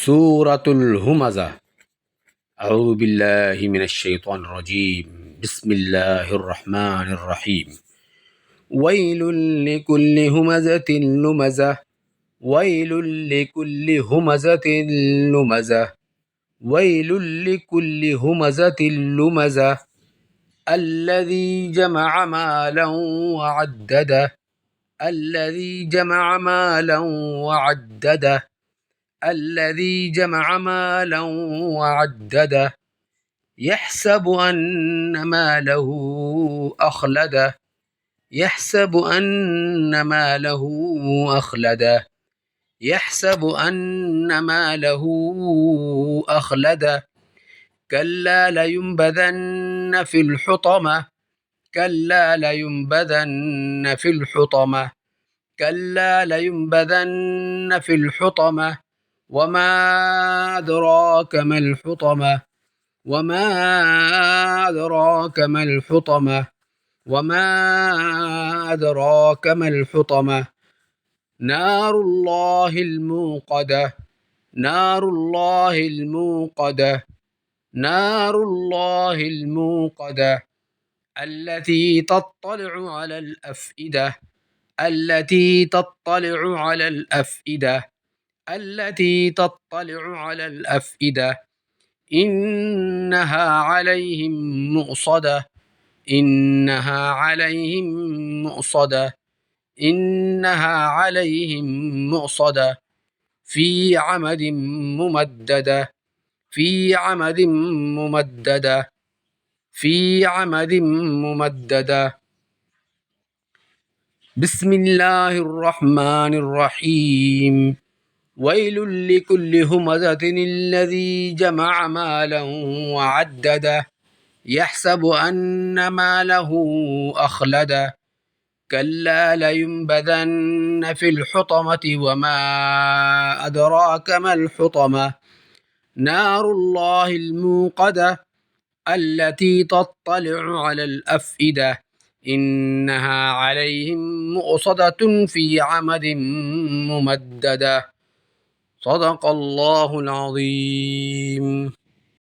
سورة الهمزة. أعوذ بالله من الشيطان الرجيم. بسم الله الرحمن الرحيم. ويل لكل همزة لمزة. ويل لكل همزة لمزة. ويل لكل همزة لمزة. الذي جمع مالا وعدده. الذي جمع مالا وعدده. الذي جمع مالا وعدده. يحسب أن ماله أخلده. يحسب أن ماله أخلده. يحسب أن ماله أخلده. كلا لينبذن في الحطمة. كلا لينبذن في الحطمة. كلا لينبذن في الحطمة. وما أدراك ما الحطمة. وما أدراك ما الحطمة. وما أدراك ما الحطمة. نار الله الموقدة. نار الله الموقدة. نار الله الموقدة. التي تطلع على الأفئدة. التي تطلع على الأفئدة. التي تطلع على الأفئدة. إنها عليهم مؤصدة. إنها عليهم مؤصدة. إنها عليهم مؤصدة. في عمد ممددة. في عمد ممددة. في عمد ممددة. بسم الله الرحمن الرحيم. ويل لكل همزة الذي جمع مالا وعدده. يحسب أن ماله أخلده. كلا لينبذن في الحطمة. وما أدراك ما الحطمة. نار الله الموقدة. التي تطلع على الأفئدة. إنها عليهم مؤصدة في عمد ممددة. صدق الله العظيم.